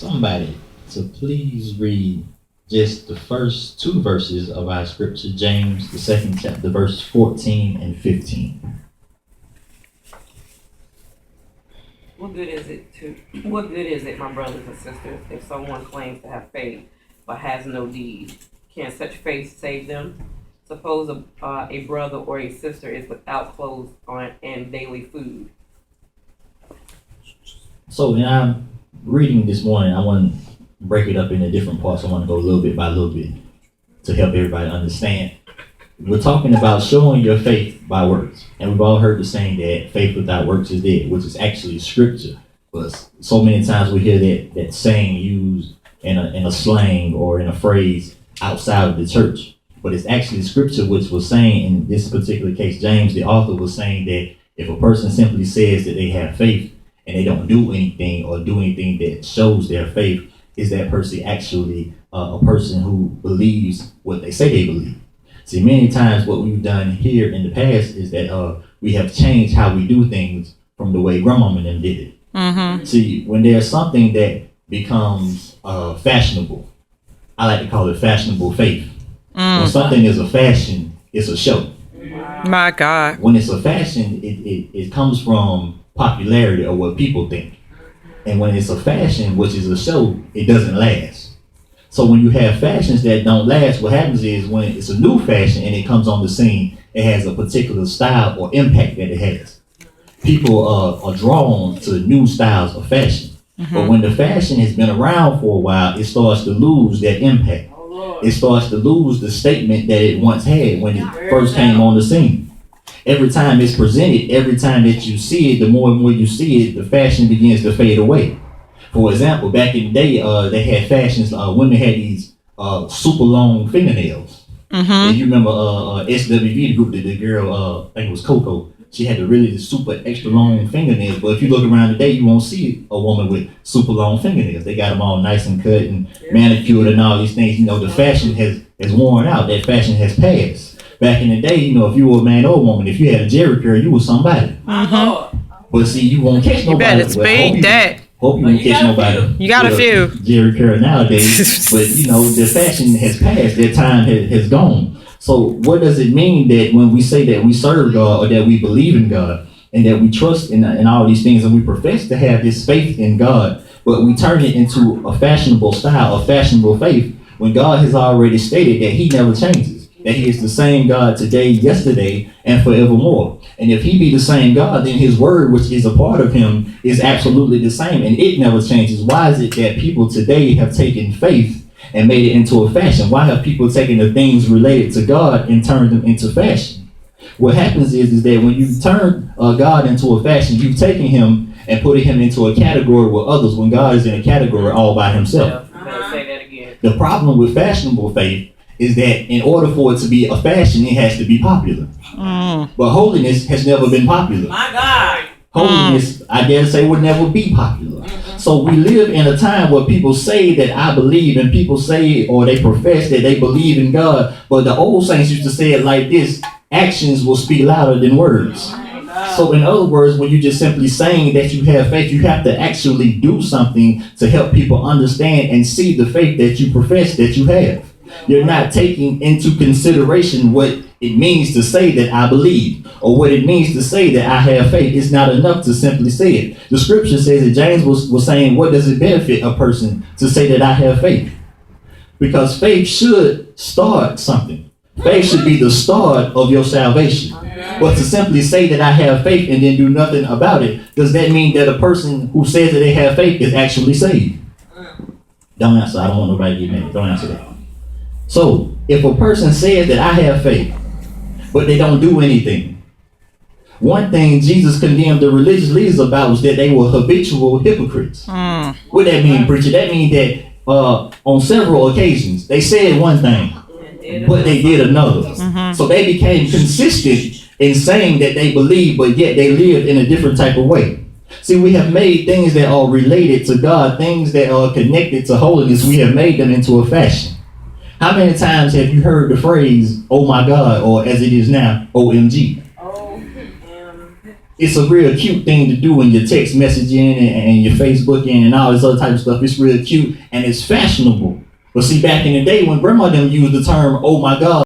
somebody to please read just the first two verses of our scripture, James, the second chapter, verse 14 and 15. What good is it, my brothers and sisters, if someone claims to have faith but has no deed? Can such faith save them? Suppose a brother or a sister is without clothes on and daily food. So when I'm reading this morning, I want to break it up into different parts. I want to go a little bit by little bit to help everybody understand. We're talking about showing your faith by works. And we've all heard the saying that faith without works is dead, which is actually scripture. But so many times we hear that saying used in a slang or in a phrase outside of the church. But it's actually scripture which was saying, in this particular case, James, the author, was saying that if a person simply says that they have faith and they don't do anything or do anything that shows their faith, is that person actually a person who believes what they say they believe? See, many times what we've done here in the past is that we have changed how we do things from the way grandmama and them did it. Mm-hmm. See, when there's something that becomes fashionable, I like to call it fashionable faith. When something is a fashion, it's a show. My God. When it's a fashion, it comes from popularity or what people think. And when it's a fashion, which is a show, it doesn't last. So when you have fashions that don't last, what happens is when it's a new fashion and it comes on the scene, it has a particular style or impact that it has. People are drawn to new styles of fashion. Mm-hmm. But when the fashion has been around for a while, it starts to lose that impact. It starts to lose the statement that it once had when it first came on the scene. Every time it's presented, every time that you see it, the more and more you see it, the fashion begins to fade away. For example, back in the day, they had fashions, women had these super long fingernails. Mm-hmm. And you remember SWV, the group, the girl, I think it was Coco, she had the really super extra long fingernails. But if you look around today, you won't see a woman with super long fingernails. They got them all nice and cut and manicured and all these things. You know, the fashion has worn out. That fashion has passed. Back in the day, you know, if you were a man or a woman, if you had a jerry curl, you was somebody. Mm-hmm. But see, you won't catch nobody. You better speak that. Hope you won't catch nobody. You got a few. Jerry curl nowadays. But, you know, the fashion has passed. Their time has gone. So what does it mean that when we say that we serve God or that we believe in God and that we trust in all these things and we profess to have this faith in God, but we turn it into a fashionable style, a fashionable faith, when God has already stated that he never changes, that he is the same God today, yesterday, and forevermore. And if he be the same God, then his word, which is a part of him, is absolutely the same and it never changes. Why is it that people today have taken faith and made it into a fashion? Why have people taken the things related to God and turned them into fashion? What happens is that when you turn God into a fashion, you've taken him and put him into a category with others when God is in a category all by himself. Say that again. The problem with fashionable faith is that in order for it to be a fashion, it has to be popular. But holiness has never been popular. My God. Holiness, I dare say, would never be popular. So we live in a time where people say that I believe, and people say or they profess that they believe in God. But the old saints used to say it like this: actions will speak louder than words. So in other words, when you're just simply saying that you have faith, you have to actually do something to help people understand and see the faith that you profess that you have. You're not taking into consideration what it means to say that I believe, or what it means to say that I have faith. It's not enough to simply say it. The scripture says that James was saying, what does it benefit a person to say that I have faith? Because faith should start something. Faith should be the start of your salvation. But to simply say that I have faith and then do nothing about it, does that mean that a person who says that they have faith is actually saved? Don't answer. I don't want nobody to get mad. Don't answer that. So, if a person says that I have faith, but they don't do anything, one thing Jesus condemned the religious leaders about was that they were habitual hypocrites. What that mean, preacher? That means that on several occasions, they said one thing, but they did another. Mm-hmm. So they became consistent in saying that they believe, but yet they lived in a different type of way. See, we have made things that are related to God, things that are connected to holiness, we have made them into a fashion. How many times have you heard the phrase, oh my God, or as it is now, OMG? it's a real cute thing to do in your text messaging and your Facebooking and all this other type of stuff. It's real cute and it's fashionable. But see, back in the day when grandma them used the term, oh my God,